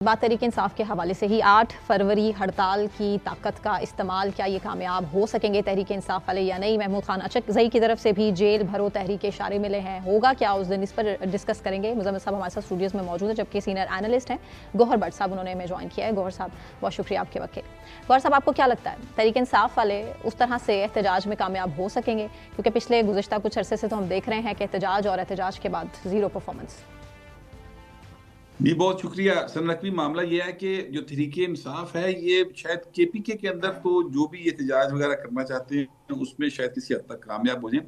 बात तहरीक इंसाफ के हवाले से ही 8 फरवरी हड़ताल की ताकत का इस्तेमाल, क्या ये कामयाब हो सकेंगे तहरीक इंसाफ वाले या नहीं। महमूद खान अचकज़ई की तरफ से भी जेल भरो तहरीक इशारे मिले हैं, होगा क्या उस दिन, इस पर डिस्कस करेंगे। मुज़म्मिल साहब हमारे साथ स्टूडियोज़ में मौजूद है, जबकि सीनियर एनालिस्ट हैं गौहर भट्ट साहब, उन्होंने हमें ज्वाइन किया है। गौहर साहब बहुत शुक्रिया आपके वक्त। गौहर साहब, आपको क्या लगता है तहरीक इंसाफ वाले उस तरह से एहतजाज में कामयाब हो सकेंगे? क्योंकि पिछले गुज़िश्ता कुछ अरसे से तो हम देख रहे हैं कि एहतजाज और एहतजाज के बाद ज़ीरो परफॉर्मेंस। जी बहुत शुक्रिया सर नकवी। मामला ये है कि जो तहरीके इंसाफ है ये शायद केपीके के अंदर तो जो भी एहतजाज वगैरह करना चाहते हैं उसमें शायद किसी हद तक कामयाब हो जाए।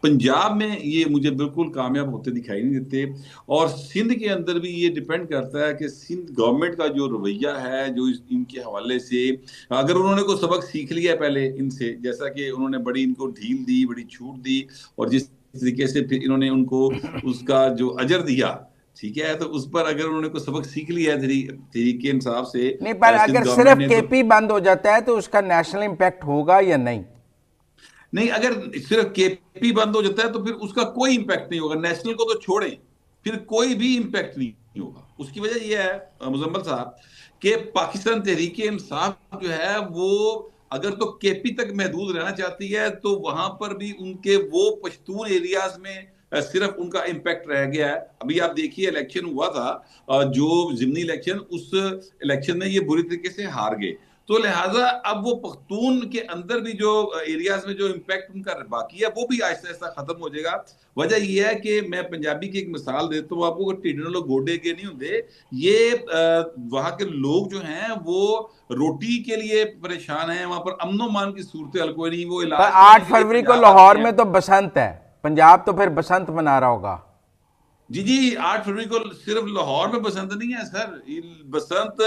पंजाब में ये मुझे बिल्कुल कामयाब होते दिखाई नहीं देते, और सिंध के अंदर भी ये डिपेंड करता है कि सिंध गवर्नमेंट का जो रवैया है जो इनके हवाले से, अगर उन्होंने को सबक सीख लिया पहले इनसे, जैसा कि उन्होंने बड़ी इनको ढील दी, बड़ी छूट दी, और जिस तरीके से फिर इन्होंने उनको उसका जो अजर दिया, ठीक है, तो उस पर अगर उन्होंने को सबक सीख लिया है तहरीके इंसाफ से। नहीं, पर अगर सिर्फ केपी बंद हो जाता है तो उसका नेशनल इंपैक्ट होगा या नहीं? नहीं, अगर सिर्फ केपी बंद हो जाता है तो फिर उसका कोई इंपैक्ट नहीं होगा। नेशनल को तो छोड़ें, फिर कोई भी इंपैक्ट नहीं होगा। उसकी वजह यह है मुजम्मल साहब कि पाकिस्तान तहरीके इंसाफ जो है वो अगर तो केपी तक महदूद रहना चाहती है तो वहां पर भी उनके वो पश्तून एरियाज में सिर्फ उनका इम्पैक्ट रह गया है। अभी आप देखिए इलेक्शन हुआ था, जो जिमनी इलेक्शन, उस इलेक्शन में ये बुरी तरीके से हार गए, तो लिहाजा अब वो पख्तून के अंदर भी जो एरियाज में जो इम्पैक्ट उनका बाकी है वो भी आहिस्ता आहिस्ता खत्म हो जाएगा। वजह यह है कि मैं पंजाबी की एक मिसाल देता हूँ आपको, टिड्डे लोग गोडे के नहीं होंगे। ये वहां के लोग जो हैं वो रोटी के लिए परेशान हैं, वहां पर अमनो मान की सूरत हाल कोई नहीं, वो इलाज 8 फरवरी को लाहौर में तो बसंत है, पंजाब तो फिर बसंत मना रहा होगा। जी जी, 8 फरवरी को सिर्फ लाहौर में बसंत नहीं है सर, बसंत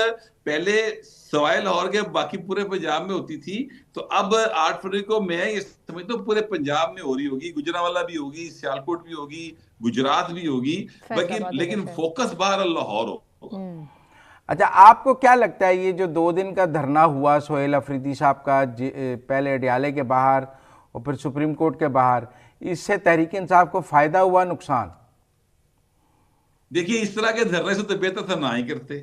पहले सवाए लाहौर के बाकी पूरे पंजाब में होती थी, तो अब 8 फरवरी को मैं ये समझता हूँ पूरे पंजाब में हो रही होगी, गुजरांवाला भी होगी, सियालकोट भी होगी, गुजरात भी होगी, बाकी लेकिन फोकस बाहर लाहौर होगा। अच्छा, आपको क्या लगता है ये जो 2 दिन का धरना हुआ सोहेल अफरीदी साहब का, पहले अडियाले के बाहर और फिर सुप्रीम कोर्ट के बाहर, इससे तहरीक इंसाफ को फायदा हुआ, नुकसान? देखिए, इस तरह के धरने से तो बेहतर था ना ही करते।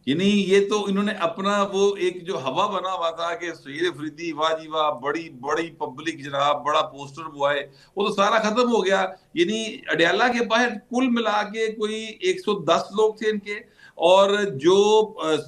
यानी ये तो इन्होंने अपना वो एक जो हवा बना हुआ था कि सोहेल अफरीदी वाह जी वाह, बड़ी बड़ी पब्लिक जनाब, बड़ा पोस्टर बॉय, वो तो सारा खत्म हो गया। यानी अडियाला के बाहर कुल मिला के कोई 110 लोग थे इनके, और जो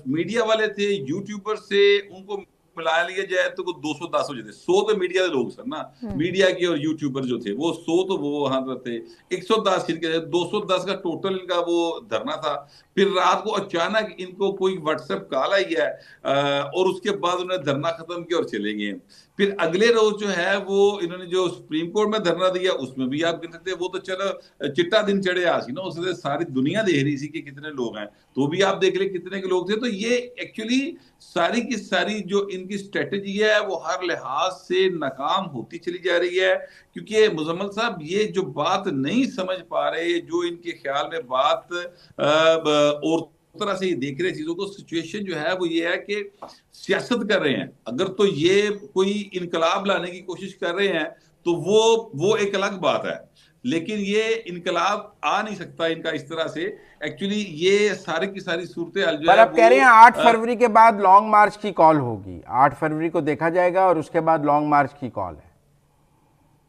मीडिया वाले थे, यूट्यूबर से, उनको मिला लिया जाए तो 210 हो जाते। 100 तो मीडिया के लोग सर ना, मीडिया के और यूट्यूबर जो थे वो 100 तो वो वहां पर थे, 110 इनके, 210 का टोटल इनका वो धरना था। फिर रात को अचानक इनको कोई व्हाट्सएप कॉल आई है, और उसके बाद उन्होंने धरना खत्म किया और चले गए। फिर अगले रोज जो है वो इन्होंने जो सुप्रीम कोर्ट में धरना दिया, उसमें भी आप कह सकते हैं वो तो चलो चिट्टा दिन चढ़े आसी ना, उससे सारी दुनिया देख रही थी कि कितने लोग हैं, तो भी आप देख ले कितने के लोग थे। तो ये एक्चुअली सारी की सारी जो इनकी स्ट्रेटेजी है वो हर लिहाज से नाकाम होती चली जा रही है, क्योंकि मुजम्मल साहब ये जो बात नहीं समझ पा रहे, जो इनके ख्याल में बात और तरह से ये देख रहे चीजों को, सिचुएशन जो है वो ये है कि सियासत कर रहे हैं। अगर तो ये कोई इनकलाब लाने की कोशिश कर रहे हैं तो वो एक अलग बात है, लेकिन ये इनकलाब आ नहीं सकता इनका इस तरह से। एक्चुअली ये सारी की सारी सूरत हाल जो है, आप कह रहे हैं 8 फरवरी के बाद लॉन्ग मार्च की कॉल होगी, 8 फरवरी को देखा जाएगा और उसके बाद लॉन्ग मार्च की कॉल है।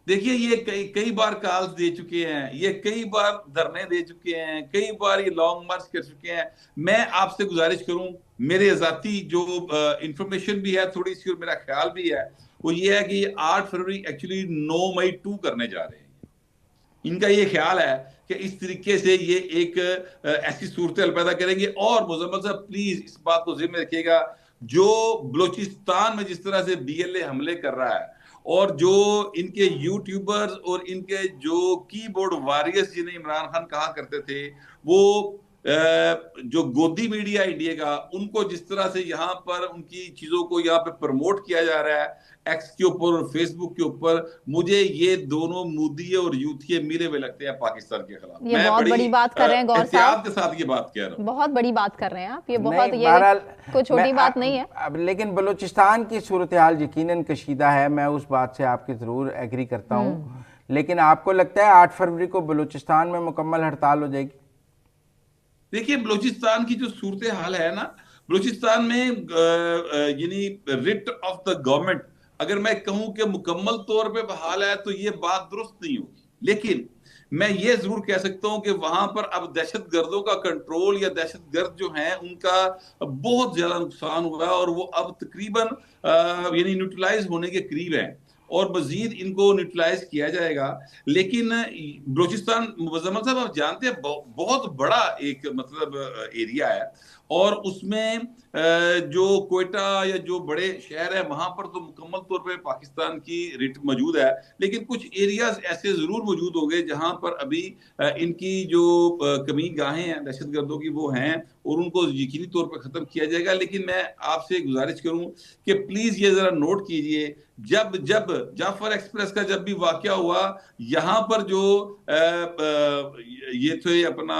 देखिए, ये कई कई बार कॉल्स दे चुके हैं, ये कई बार धरने दे चुके हैं, कई बार ये लॉन्ग मार्च कर चुके हैं। मैं आपसे गुजारिश करूं, मेरे जाती जो इंफॉर्मेशन भी है थोड़ी सी और मेरा ख्याल भी है, वो ये है कि 8 फरवरी एक्चुअली 9 मई 2 करने जा रहे हैं। इनका ये ख्याल है कि इस तरीके से ये एक ऐसी सूरत पैदा करेंगे। और मुजम्मल साहब प्लीज इस बात को जिम्मे रखिएगा, जो बलोचिस्तान में जिस तरह से बीएलए हमले कर रहा है, और जो इनके यूट्यूबर्स और इनके जो कीबोर्ड वॉरियर्स जिन्हें इमरान खान कहा करते थे, वो जो गोदी मीडिया इंडिया का, उनको जिस तरह से यहाँ पर उनकी चीजों को यहाँ पे प्रमोट किया जा रहा है एक्स के ऊपर और फेसबुक के ऊपर, मुझे ये दोनों मुद्दे और यूथिये मिले हुए लगते हैं पाकिस्तान के खिलाफ। ये बहुत बड़ी बात कर रहे हैं गौर साहब, के साथ ये बात कह रहा हूँ, बहुत बड़ी बात कर रहे हैं आप, ये बहुत, ये कोई छोटी बात नहीं है। अब लेकिन बलूचिस्तान की सूरत हाल यकीनन कशीदा है, मैं उस बात से आपकी जरूर एग्री करता हूँ, लेकिन आपको लगता है 8 फरवरी को बलूचिस्तान में मुकम्मल हड़ताल हो जाएगी? देखिए बलूचिस्तान की जो सूरत हाल है ना, बलूचिस्तान में यानी रिट ऑफ द गवर्नमेंट अगर मैं कहूं कि मुकम्मल तौर पे बहाल है तो ये बात दुरुस्त नहीं होगी, लेकिन मैं ये जरूर कह सकता हूं कि वहां पर अब दहशत गर्दों का कंट्रोल या दहशत गर्द जो हैं उनका बहुत ज्यादा नुकसान हुआ है और वो अब तकरीबन यानी न्यूट्रलाइज होने के करीब है और मजीद इनको न्यूट्रलाइज किया जाएगा। लेकिन बलूचिस्तान मुज़म्मल साहब आप जानते हैं बहुत बड़ा एक मतलब एरिया है और उसमें जो कोयटा या जो बड़े शहर है वहां पर तो मुकम्मल तौर पे पाकिस्तान की रिट मौजूद है, लेकिन कुछ एरियाज ऐसे जरूर मौजूद होंगे जहां पर अभी इनकी जो कमी गाहें हैं दहशतगर्दों की वो हैं और उनको यकीनी तौर पर खत्म किया जाएगा। लेकिन मैं आपसे गुजारिश करूं कि प्लीज ये जरा नोट कीजिए, जब जब जाफर एक्सप्रेस का जब भी वाकया हुआ यहां पर जो ये थे अपना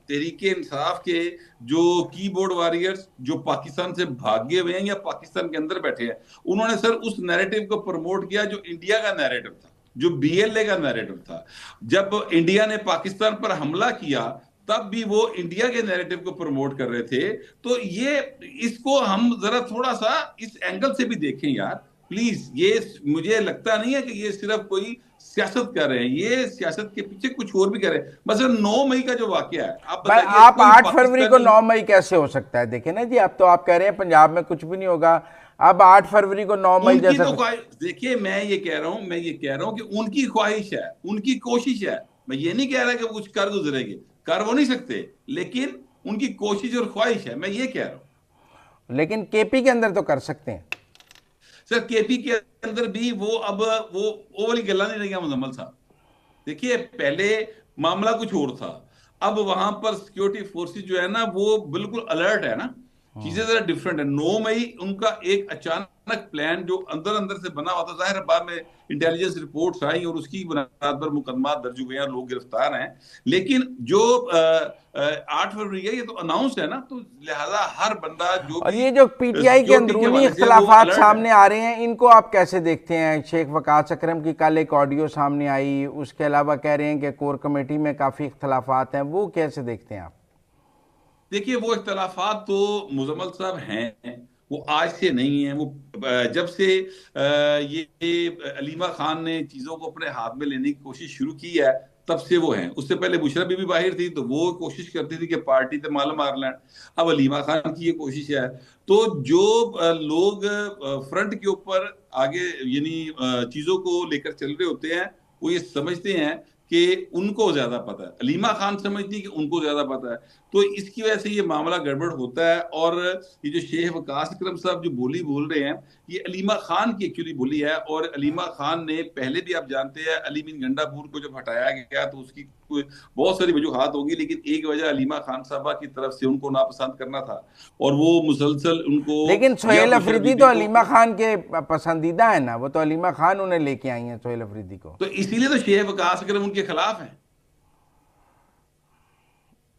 तहरीके इंसाफ के जो कीबोर्ड वॉरियर्स जो पाकिस्तान से भागे हुए हैं या पाकिस्तान के अंदर बैठे हैं, उन्होंने सर उस नैरेटिव को प्रमोट किया जो इंडिया का नैरेटिव था, जो बीएलए का नैरेटिव था। जब इंडिया ने पाकिस्तान पर हमला किया तब भी वो इंडिया के नैरेटिव को प्रमोट कर रहे थे। तो ये इसको हम जरा थोड़ा सा इस एंगल से भी देखें यार प्लीज। ये मुझे लगता नहीं है कि ये सिर्फ कोई सियासत कर रहे हैं, ये सियासत के पीछे कुछ और भी कर रहे हैं। बस 9 मई का जो वाकया है आप 8 फरवरी को 9 मई कैसे हो सकता है? देखे ना जी, अब तो आप कह रहे हैं पंजाब में कुछ भी नहीं होगा, अब 8 फरवरी को 9 मई जैसा तो देखिए मैं ये कह रहा हूं कि उनकी ख्वाहिश है, उनकी कोशिश है। मैं ये नहीं कह रहा कि वो कुछ कर गुजरेंगे, कर वो नहीं सकते, लेकिन उनकी कोशिश और ख्वाहिश है, मैं ये कह रहा हूं। लेकिन केपी के अंदर तो कर सकते हैं सर, केपी के अंदर भी वो अब वो वाली गल्ला नहीं रही मुजम्मल साहब। देखिए पहले मामला कुछ और था, अब वहां पर सिक्योरिटी फोर्सेस जो है ना वो बिल्कुल अलर्ट है ना, चीजें जरा डिफरेंट है। 9 मई उनका एक अचानक प्लान जो अंदर अंदर से बना हुआ था, जाहिर बाद में इंटेलिजेंस रिपोर्ट्स आई और उसकी बुनियाद पर मुकदमा दर्ज हुए हैं, लोग गिरफ्तार हैं। लेकिन जो 8 फरवरी है ये तो अनाउंस है ना, तो लिहाजा हर बंदा जो और ये जो पीटीआई के अंदरूनी इख्तलाफात सामने आ रहे हैं इनको आप कैसे देखते हैं? शेख वकास अकरम की कल एक ऑडियो सामने आई, उसके अलावा कह रहे हैं कि कोर कमेटी में काफी इख्तलाफात हैं, वो कैसे देखते हैं आप? देखिए वो इख्तलाफात तो मुजम्मल साहब हैं, वो आज से नहीं है, वो जब से ये अलीमा खान ने चीजों को अपने हाथ में लेने की कोशिश शुरू की है तब से वो हैं। उससे पहले बुशरा बीबी बाहिर थी तो वो कोशिश करती थी कि पार्टी से माल मार लें, अब अलीमा खान की ये कोशिश है। तो जो लोग फ्रंट के ऊपर आगे यानी चीजों को लेकर चल रहे होते हैं वो ये समझते हैं कि उनको ज्यादा पता है, अलीमा खान समझती है कि उनको ज्यादा पता है, तो इसकी वजह से ये मामला गड़बड़ होता है। और ये जो शेख वकास अकरम साहब जो बोली बोल रहे हैं ये अलीमा खान की एक्चुअली बोली है, और अलीमा खान ने पहले भी आप जानते हैं अली बिन गंडापुर को जब हटाया गया तो उसकी बहुत सारी वजूहात होगी, लेकिन एक वजह अलीमा खान साहबा की तरफ से उनको नापसंद करना था और वो मुसलसल उनको। लेकिन सोहेल अफरीदी तो अलीमा खान के पसंदीदा है ना, वो तो अलीमा खान उन्हें लेके आई है सोहेल अफरीदी को, तो इसीलिए तो शेख वकास अकरम उनके खिलाफ है।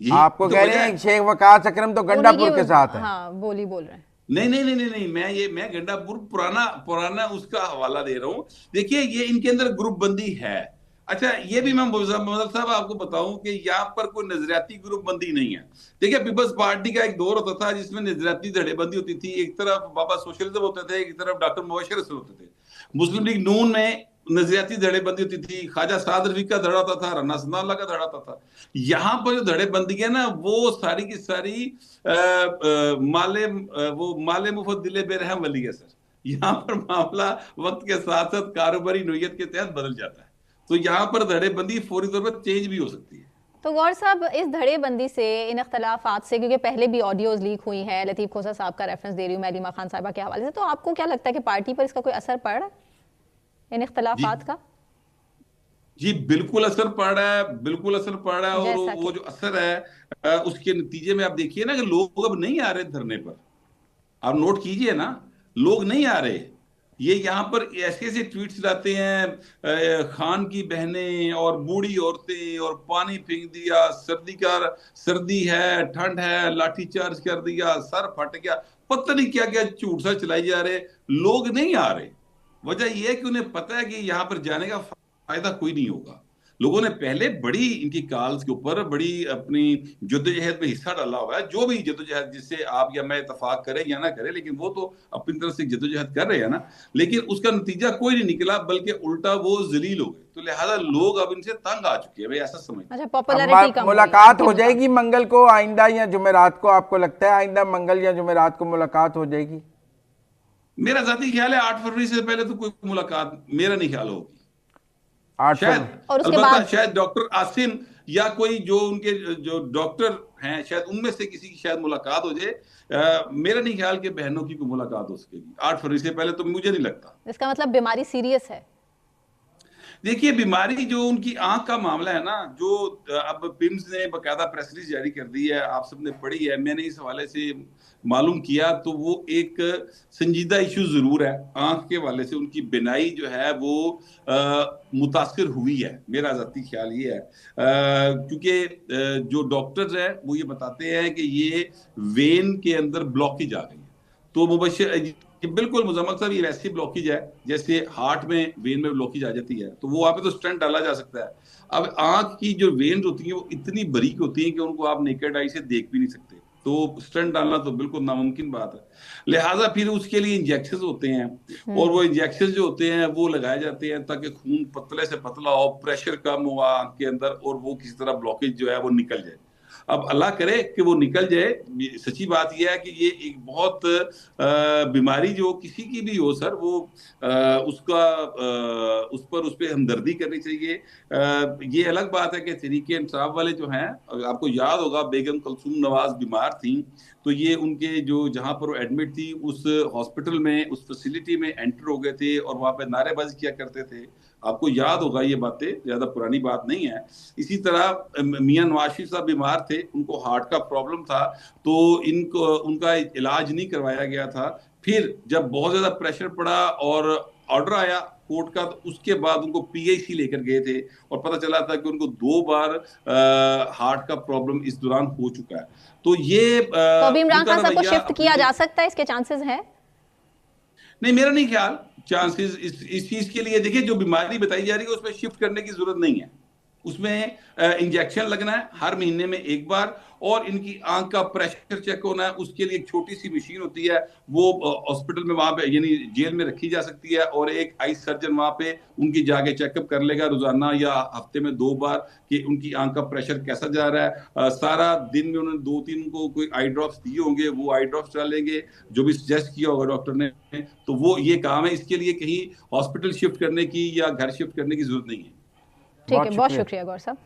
आपको कह रहे हैं शेख वकास अकरम तो गंडापुर के साथ है। हाँ, बोल रहे हैं। नहीं, मैं गंडापुर पुराना उसका हवाला दे रहा हूं। देखिए ये इनके अंदर ग्रुप बंदी है। अच्छा ये भी मैं मोहम्मद साहब आपको बताऊं कि यहाँ पर कोई नजरियाती ग्रुप बंदी नहीं है। देखिए पीपल्स पार्टी का एक दौर होता था जिसमें नजरियाती धड़ेबंदी होती थी, एक तरफ बाबा सोशलिज्म होते थे, एक तरफ डॉक्टर मुबशर रसूल होते थे। मुस्लिम लीग नून में नजरियाती धड़ेबंदी होती थी, ख्वाजा साद रफी का धड़ा होता था, राना सनाउल्लाह का धड़ा होता था। यहाँ पर जो धड़ेबंदी है ना वो सारी की सारी माले मुफत दिले बेरहम वाली है सर। यहाँ पर मामला वक्त के साथ साथ कारोबारी नोयत के तहत बदल जाता है, तो यहाँ पर धड़ेबंदी फौरी तौर पर चेंज भी हो सकती है। तो गौर साहब इस धड़ेबंदी से, इन इख्तलाफात से, क्योंकि पहले भी ऑडियोज लीक हुई हैं, लतीफ़ खोसा साहब का रेफरेंस दे रही हूँ मैं अलीमा खान साहिबा के हवाले से, तो आपको क्या लगता है कि पार्टी पर इसका कोई असर पड़ रहा है इन इख्तलाफात का? जी बिल्कुल असर पड़ रहा है, बिल्कुल असर पड़ रहा है। और वो जो असर है उसके नतीजे में आप देखिए ना कि लोग अब नहीं आ रहे धरने पर। आप नोट कीजिए ना, लोग नहीं आ रहे। ये यहाँ पर ऐसे ऐसे ट्वीट्स लाते हैं, खान की बहनें और बूढ़ी औरतें और पानी फेंक दिया, सर्दी है, ठंड है, लाठी चार्ज कर दिया, सर फट गया, पता नहीं क्या क्या झूठ सा चलाई जा रहे। लोग नहीं आ रहे, वजह यह है कि उन्हें पता है कि यहाँ पर जाने का फायदा कोई नहीं होगा। लोगों ने पहले बड़ी इनकी कॉल्स के ऊपर बड़ी अपनी जद्दोजहद में हिस्सा डाला हुआ है। जो भी जद्दोजहद जिससे आप या मैं इतफाक करें या ना करें, लेकिन वो तो अपनी तरफ से जद्दोजहद कर रहे हैं ना, लेकिन उसका नतीजा कोई नहीं निकला, बल्कि उल्टा वो जलील हो गए। तो लिहाजा लोग अब इनसे तंग आ चुके हैं, भाई ऐसा समझ। अच्छा, पॉपुलैरिटी कम मुलाकात हो जाएगी मंगल को आइंदा या जुमेरात को? आपको लगता है आइंदा मंगल या जुमेरात को मुलाकात हो जाएगी? मेरा जाती ख्याल है 8 फरवरी से पहले तो कोई मुलाकात मेरा नहीं ख्याल होगी। 8 शायद, और उसके अलबत्ता बाद शायद डॉक्टर आसिम या कोई जो उनके जो डॉक्टर हैं, शायद उनमें से किसी की शायद मुलाकात हो जाए। मेरा नहीं ख्याल कि बहनों की कोई मुलाकात हो सकेगी 8 फरवरी से पहले, तो मुझे नहीं लगता। इसका मतलब बीमारी सीरियस है। देखिए, बीमारी जो उनकी आंख का मामला है ना, जो अब पिम्स ने बकायदा प्रेस रिलीज जारी कर दी है, आप सबने पढ़ी है, मैंने इस हवाले से मालूम किया, तो वो एक संजीदा इशू जरूर है। आंख के हवाले से उनकी बिनाई जो है वो मुतासिर हुई है, मेरा ज़ाती ख्याल ये है। क्योंकि जो डॉक्टर्स हैं वो ये बताते हैं कि ये वेन के अंदर ब्लॉकेज आ गई है। तो मुबशर ये बिल्कुल मुजम्मल साहब, ये वैसी ब्लॉकेज है जैसे हार्ट में वेन में ब्लॉकेज आ जाती है, तो वो वहां पे तो स्टेंट डाला जा सकता है। अब आंख की जो वेन्स होती हैं वो इतनी बारीक होती हैं कि उनको आप नेकेड आई से देख भी नहीं सकते, तो स्टेंट डालना तो बिल्कुल नामुमकिन बात है। लिहाजा फिर उसके लिए इंजेक्शन होते हैं, और वो इंजेक्शन जो होते हैं वो लगाए जाते हैं ताकि खून पतले से पतला हो, प्रेशर कम हुआ आंख के अंदर, और वो किसी तरह ब्लॉकेज जो है वो निकल जाए। अब अल्लाह करे कि वो निकल जाए। सच्ची बात यह है कि ये एक बहुत बीमारी जो किसी की भी हो सर, वो उसका उस पर हमदर्दी करनी चाहिए। ये अलग बात है कि तहरीक इंसाफ वाले जो हैं, आपको याद होगा बेगम कुलसूम नवाज बीमार थी, तो ये उनके जो जहां पर वो एडमिट थी उस हॉस्पिटल में, उस फैसिलिटी में एंटर हो गए थे और वहां पे नारेबाजी किया करते थे। आपको याद होगा, ये बातें ज्यादा पुरानी बात नहीं है। इसी तरह मियां नवाज शरीफ साहब बीमार थे, उनको हार्ट का प्रॉब्लम था, तो इनको उनका इलाज नहीं करवाया गया था। फिर जब बहुत ज्यादा प्रेशर पड़ा और ऑर्डर आया कोर्ट का, तो उसके बाद उनको पीआईसी लेकर गए थे और पता चला था कि उनको 2 बार हार्ट का प्रॉब्लम इस दौरान हो चुका है। तो ये तो अभी इमरान खान साहब को शिफ्ट किया जा सकता है, इसके चांसेस है? नहीं, मेरा नहीं ख्याल चांसेस इस चीज के लिए। देखिए, जो बीमारी बताई जा रही है उसमें शिफ्ट करने की जरूरत नहीं है। उसमें इंजेक्शन लगना है हर महीने में 1 बार, और इनकी आंख का प्रेशर चेक होना है। उसके लिए एक छोटी सी मशीन होती है, वो हॉस्पिटल में वहां पे यानी जेल में रखी जा सकती है, और एक आई सर्जन वहां पे उनकी जाके चेकअप कर लेगा रोजाना या हफ्ते में 2 बार कि उनकी आंख का प्रेशर कैसा जा रहा है। सारा दिन में उन्होंने 2-3 उनको कोई आई ड्रॉप्स दिए होंगे, वो आई ड्रॉप्स डालेंगे जो भी सजेस्ट किया होगा डॉक्टर ने, तो वो ये काम है। इसके लिए कहीं हॉस्पिटल शिफ्ट करने की या घर शिफ्ट करने की जरूरत नहीं है। ठीक है, बहुत शुक्रिया गौर साहब।